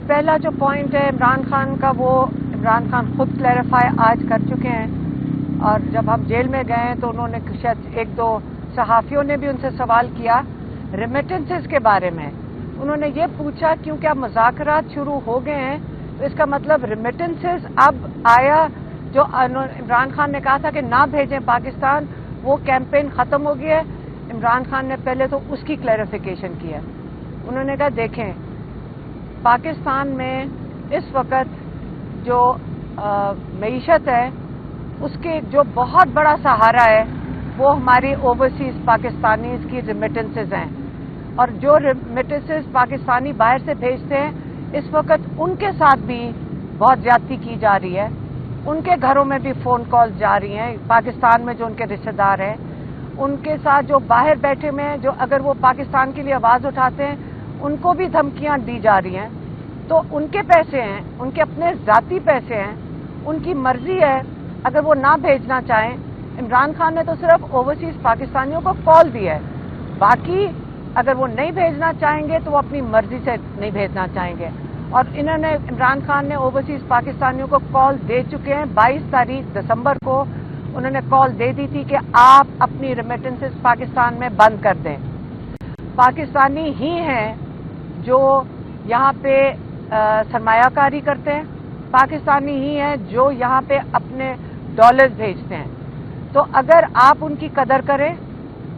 पहला जो पॉइंट है इमरान खान का, वो इमरान खान खुद क्लैरिफाई आज कर चुके हैं। और जब हम जेल में गए तो उन्होंने शायद एक दो सहाफ़ियों ने भी उनसे सवाल किया रेमिटेंसेस के बारे में। उन्होंने ये पूछा क्योंकि अब मुज़ाकरात शुरू हो गए हैं, तो इसका मतलब रेमिटेंसेस अब आया। जो इमरान खान ने कहा था कि ना भेजें पाकिस्तान, वो कैंपेन ख़त्म हो गया है। इमरान खान ने पहले तो उसकी क्लैरिफिकेशन की है। उन्होंने कहा देखें, पाकिस्तान में इस वक्त जो मईशत है उसके जो बहुत बड़ा सहारा है वो हमारी ओवरसीज पाकिस्तानीज़ की रेमिटेंसेस हैं। और जो रेमिटेंसेस पाकिस्तानी बाहर से भेजते हैं इस वक्त उनके साथ भी बहुत ज्यादती की जा रही है। उनके घरों में भी फ़ोन कॉल्स जा रही हैं, पाकिस्तान में जो उनके रिश्तेदार हैं उनके साथ जो बाहर बैठे हुए हैं, जो अगर वो पाकिस्तान के लिए आवाज़ उठाते हैं उनको भी धमकियां दी जा रही हैं। तो उनके पैसे हैं, उनके अपने ज़ाती पैसे हैं, उनकी मर्जी है। अगर वो ना भेजना चाहें, इमरान खान ने तो सिर्फ ओवरसीज पाकिस्तानियों को कॉल दिया है, बाकी अगर वो नहीं भेजना चाहेंगे तो वो अपनी मर्जी से नहीं भेजना चाहेंगे। और इन्होंने इमरान खान ने ओवरसीज पाकिस्तानियों को कॉल दे चुके हैं। 22 तारीख दिसंबर को उन्होंने कॉल दे दी थी कि आप अपनी रेमिटेंसेस पाकिस्तान में बंद कर दें। पाकिस्तानी ही हैं जो यहाँ पे सरमायाकारी करते हैं, पाकिस्तानी ही हैं जो यहाँ पे अपने डॉलर्स भेजते हैं। तो अगर आप उनकी कदर करें,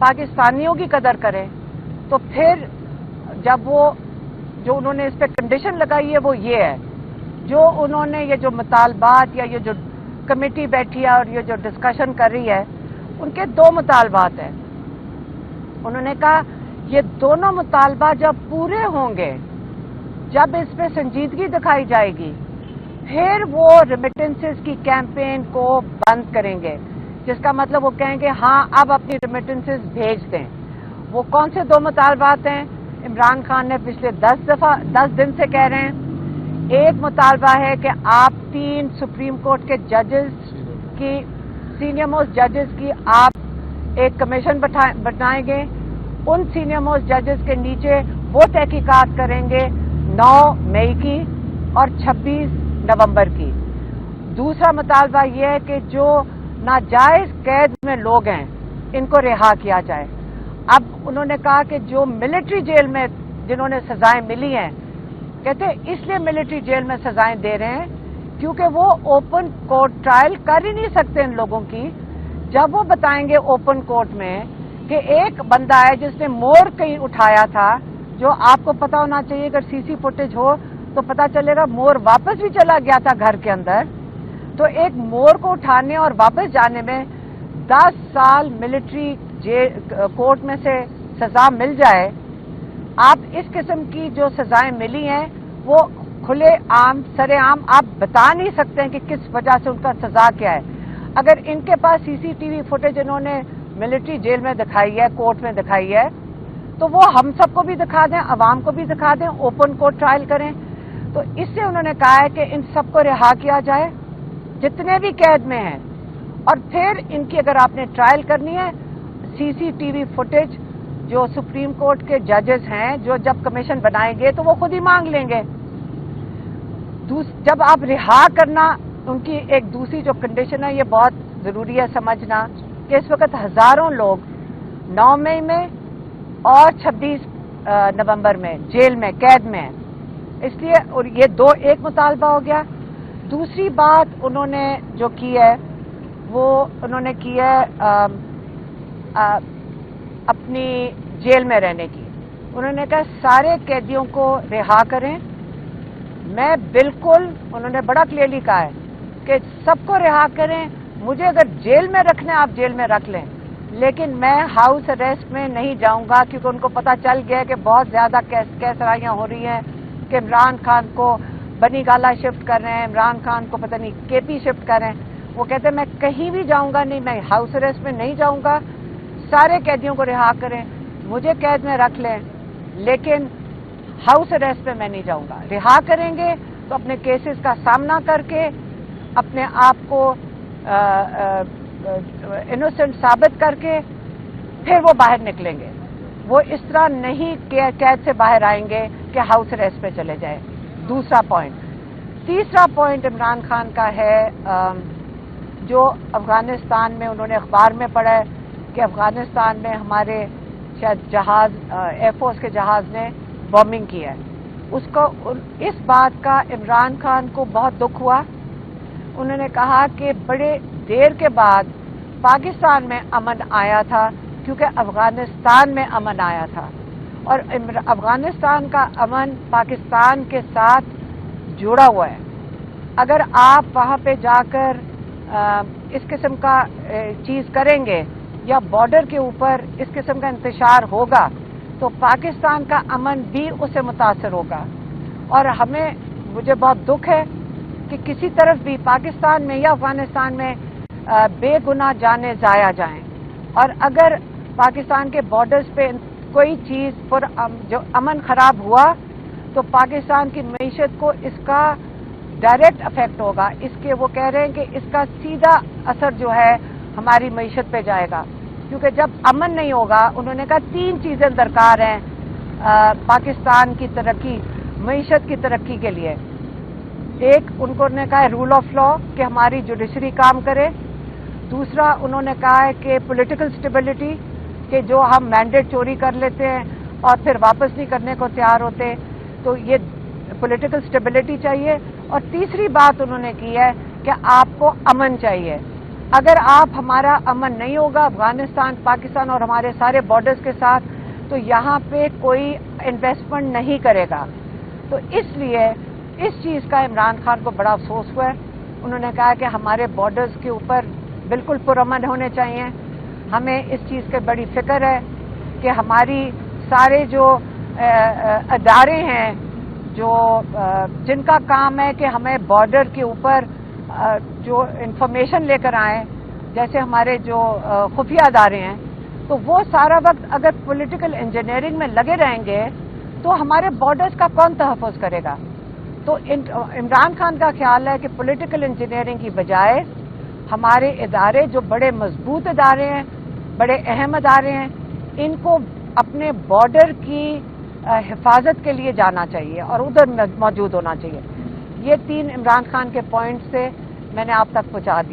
पाकिस्तानियों की कदर करें, तो फिर जब वो जो उन्होंने इस पे कंडीशन लगाई है वो ये है, जो उन्होंने ये जो मुतालबात या ये जो कमेटी बैठी है और ये जो डिस्कशन कर रही है, उनके दो मुतालबात हैं। उन्होंने कहा ये दोनों मुतालबा जब पूरे होंगे, जब इस पे संजीदगी दिखाई जाएगी, फिर वो रेमिटेंसेस की कैंपेन को बंद करेंगे, जिसका मतलब वो कहेंगे हाँ अब अपनी रेमिटेंसेस भेज दें। वो कौन से दो मुतालबात हैं? इमरान खान ने पिछले 10 दिन से कह रहे हैं। एक मुतालबा है कि आप 3 सुप्रीम कोर्ट के जजेस की, सीनियर मोस्ट जजेस की आप एक कमीशन बनाएंगे। उन सीनियर मोस्ट जजेस के नीचे वो तहकीकात करेंगे 9 मई की और 26 नवंबर की। दूसरा मुतालबा यह है कि जो नाजायज कैद में लोग हैं इनको रिहा किया जाए। अब उन्होंने कहा कि जो मिलिट्री जेल में जिन्होंने सजाएं मिली हैं, कहते इसलिए मिलिट्री जेल में सजाएं दे रहे हैं क्योंकि वो ओपन कोर्ट ट्रायल कर ही नहीं सकते इन लोगों की। जब वो बताएंगे ओपन कोर्ट में कि एक बंदा है जिसने मोर कहीं उठाया था, जो आपको पता होना चाहिए, अगर सीसी फुटेज हो तो पता चलेगा मोर वापस भी चला गया था घर के अंदर। तो एक मोर को उठाने और वापस जाने में 10 साल मिलिट्री कोर्ट में से सजा मिल जाए। आप इस किस्म की जो सजाएं मिली हैं वो खुले आम सरेआम आप बता नहीं सकते हैं कि किस वजह से उनका सजा क्या है। अगर इनके पास सीसीटीवी फुटेज इन्होंने मिलिट्री जेल में दिखाई है, कोर्ट में दिखाई है, तो वो हम सबको भी दिखा दें, अवाम को भी दिखा दें, ओपन कोर्ट ट्रायल करें। तो इससे उन्होंने कहा है कि इन सबको रिहा किया जाए जितने भी कैद में हैं, और फिर इनकी अगर आपने ट्रायल करनी है, सीसीटीवी फुटेज जो सुप्रीम कोर्ट के जजेस हैं, जो जब कमीशन बनाएंगे तो वो खुद ही मांग लेंगे। जब आप रिहा करना, उनकी एक दूसरी जो कंडीशन है, ये बहुत जरूरी है समझना कि इस वक्त हजारों लोग 9 मई में और 26 नवंबर में जेल में कैद में हैं। इसलिए और ये एक मुतालबा हो गया। दूसरी बात उन्होंने जो की है वो उन्होंने की है अपनी जेल में रहने की। उन्होंने कहा सारे कैदियों को रिहा करें। मैं बिल्कुल, उन्होंने बड़ा क्लियरली कहा है कि सबको रिहा करें। मुझे अगर जेल में रखना है आप जेल में रख लें, लेकिन मैं हाउस अरेस्ट में नहीं जाऊंगा, क्योंकि उनको पता चल गया है कि बहुत ज्यादा कैसराइयां हो रही हैं कि इमरान खान को बनीगाला शिफ्ट कर रहे हैं, इमरान खान को पता नहीं केपी शिफ्ट कर रहे हैं। वो कहते हैं मैं कहीं भी जाऊंगा नहीं, मैं हाउस अरेस्ट में नहीं जाऊंगा, सारे कैदियों को रिहा करें, मुझे कैद में रख लें, लेकिन हाउस अरेस्ट में मैं नहीं जाऊंगा। रिहा करेंगे तो अपने केसेस का सामना करके अपने आप को इनोसेंट साबित करके फिर वो बाहर निकलेंगे। वो इस तरह नहीं कैद से बाहर आएंगे कि हाउस अरेस्ट पे चले जाए। दूसरा पॉइंट। तीसरा पॉइंट इमरान खान का है जो अफगानिस्तान में उन्होंने अखबार में पढ़ा है कि अफगानिस्तान में हमारे शायद जहाज एयरफोर्स के जहाज ने बॉम्बिंग की है। उसको इस बात का इमरान खान को बहुत दुख हुआ। उन्होंने कहा कि बड़े देर के बाद पाकिस्तान में अमन आया था क्योंकि अफगानिस्तान में अमन आया था, और अफगानिस्तान का अमन पाकिस्तान के साथ जुड़ा हुआ है। अगर आप वहाँ पे जाकर इस किस्म का चीज़ करेंगे या बॉर्डर के ऊपर इस किस्म का इंतशार होगा तो पाकिस्तान का अमन भी उससे मुतासर होगा। और मुझे बहुत दुख है कि किसी तरफ भी पाकिस्तान में या अफगानिस्तान में बेगुनाह जाने जाया जाएं, और अगर पाकिस्तान के बॉर्डर्स पे कोई चीज़ पर जो अमन खराब हुआ तो पाकिस्तान की मईशत को इसका डायरेक्ट इफेक्ट होगा। इसके वो कह रहे हैं कि इसका सीधा असर जो है हमारी मईशत पे जाएगा, क्योंकि जब अमन नहीं होगा, उन्होंने कहा 3 चीज़ें दरकार हैं पाकिस्तान की तरक्की, मईशत की तरक्की के लिए। एक, उन्होंने कहा है रूल ऑफ लॉ, कि हमारी जुडिशरी काम करे। दूसरा, उन्होंने कहा है कि पॉलिटिकल स्टेबिलिटी, कि जो हम मैंडेट चोरी कर लेते हैं और फिर वापस नहीं करने को तैयार होते, तो ये पॉलिटिकल स्टेबिलिटी चाहिए। और तीसरी बात उन्होंने की है कि आपको अमन चाहिए। अगर हमारा अमन नहीं होगा अफगानिस्तान, पाकिस्तान और हमारे सारे बॉर्डर्स के साथ, तो यहाँ पे कोई इन्वेस्टमेंट नहीं करेगा। तो इसलिए इस चीज़ का इमरान खान को बड़ा अफसोस हुआ है। उन्होंने कहा कि हमारे बॉर्डर्स के ऊपर बिल्कुल पुरअमन होने चाहिए। हमें इस चीज़ की बड़ी फिक्र है कि हमारी सारे जो अदारे हैं जो जिनका काम है कि हमें बॉर्डर के ऊपर जो इंफॉर्मेशन लेकर आए, जैसे हमारे जो खुफिया अदारे हैं, तो वो सारा वक्त अगर पॉलिटिकल इंजीनियरिंग में लगे रहेंगे तो हमारे बॉर्डर्स का कौन तहफ़्फ़ुज़ करेगा। तो इमरान खान का ख्याल है कि पॉलिटिकल इंजीनियरिंग की बजाय हमारे इदारे जो बड़े मजबूत इदारे हैं, बड़े अहम इदारे हैं, इनको अपने बॉर्डर की हिफाजत के लिए जाना चाहिए और उधर मौजूद होना चाहिए। ये 3 इमरान खान के पॉइंट्स से मैंने आप तक पहुंचा दिया।